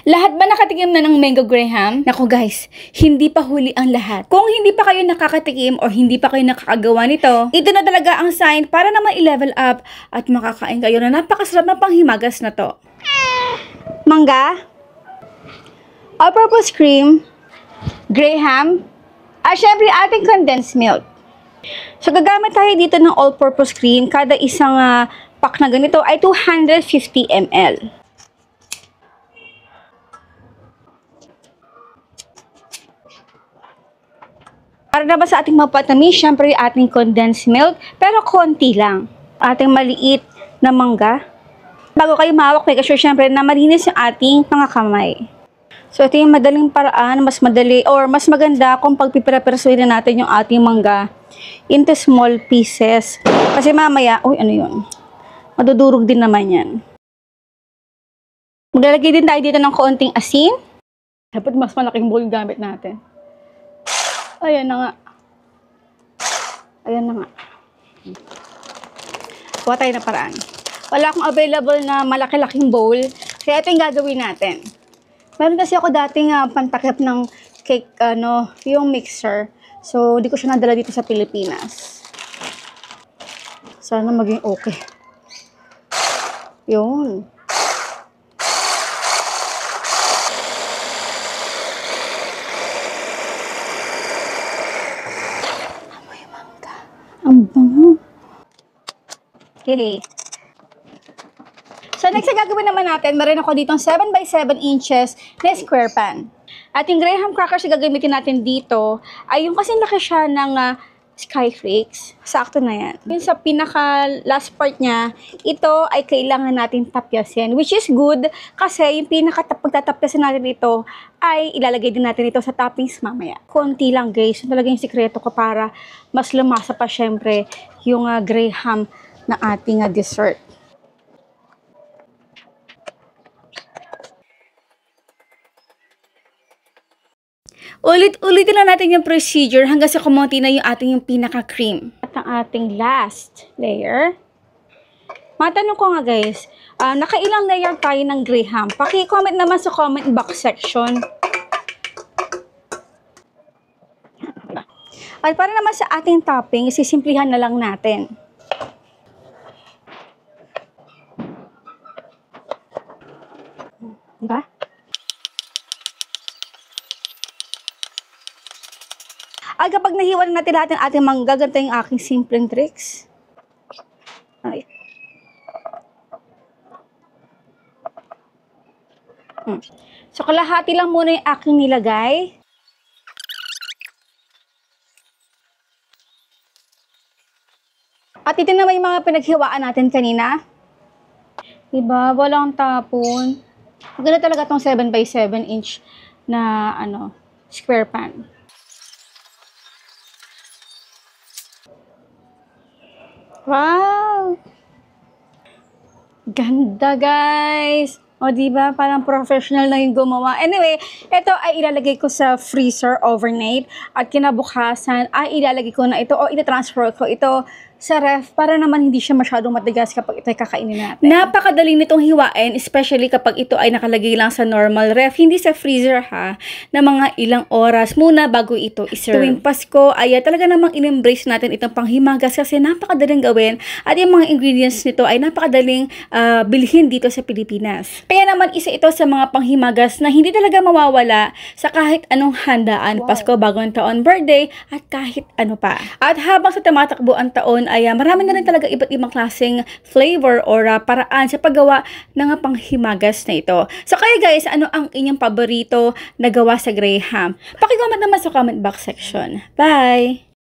Lahat ba nakatikim na ng mango graham? Naku guys, hindi pa huli ang lahat. Kung hindi pa kayo nakakatikim o hindi pa kayo nakakagawa nito, ito na talaga ang sign para naman i-level up at makakain kayo na napakasarap na panghimagas na to. Mangga, all-purpose cream, graham, at syempre ating condensed milk. So gagamit tayo dito ng all-purpose cream. Kada isang pack na ganito ay 250 ml. Para naman sa ating mapatamis, syempre ating condensed milk, pero konti lang. Ating maliit na mangga. Bago kayo mahawak, make sure syempre na malinis yung ating mga kamay. So ito yung madaling paraan, mas madali or mas maganda kung pagpipirapersuin na natin yung ating mangga into small pieces. Kasi mamaya, uy ano yun? Madudurog din naman yan. Maglalagay din tayo dito ng konting asin. Dapat mas malaking bowl gamit natin. Ayan na nga. Ayan na nga. Kuha tayo na paraan. Wala akong available na malaki-laking bowl. Kaya ito yung gagawin natin. Meron kasi ako dating pantakip ng cake, yung mixer. So, di ko siya nadala dito sa Pilipinas. Sana maging okay. Yun. Ang bango. Okay. So, next na gagawin naman natin, meron ako ditong 7x7 inches na square pan. At yung graham crackers na gagamitin natin dito, ay yung kasi laki siya ng skyflakes. Sakto na yan. Yung sa pinaka last part niya, ito ay kailangan natin tapyasin. Which is good kasi yung pagtatapyasin natin ito ay ilalagay din natin ito sa toppings mamaya. Konti lang guys. Yung talaga yung sikreto ko para mas lumasa pa syempre yung graham na ating dessert. Ulit-ulitin na natin yung procedure hanggang sa kumunti na yung ating pinaka-cream. At ang ating last layer. Matanong ko nga guys, nakailang layer tayo ng graham? Paki-comment naman sa comment box section. At para naman sa ating topping, isisimplihan na lang natin. Diba? Ay, kapag nahiwa na natin lahat ng ating mangga, ganito yung aking simpleng tricks. Ay. So, kalahati lang muna yung aking nilagay. At ito naman yung mga pinaghiwaan natin kanina. Diba? Walang tapon. Maganda talaga itong 7x7 inch na square pan. Wow! Ganda, guys! O, diba? Parang professional na yung gumawa. Anyway, ito ay ilalagay ko sa freezer overnight. At kinabukasan ay ilalagay ko na ito o itatransfer ko ito sa ref para naman hindi siya masyadong matigas kapag ito ay kakainin natin. Napakadali nitong hiwain, especially kapag ito ay nakalagay lang sa normal ref, hindi sa freezer ha, na mga ilang oras muna bago ito iserve. Tuwing Pasko ay talaga namang in-embrace natin itong panghimagas kasi napakadaling gawin at yung mga ingredients nito ay napakadaling bilhin dito sa Pilipinas. Kaya naman isa ito sa mga panghimagas na hindi talaga mawawala sa kahit anong handaan, Pasko, bagong taon, birthday, at kahit ano pa. At habang sa tumatakbo ang taon ay marami na rin talaga iba't ibang klaseng flavor or paraan sa paggawa ng panghimagas na ito. So kaya guys, ano ang inyong paborito na gawa sa graham? Paki-comment naman sa comment box section. Bye!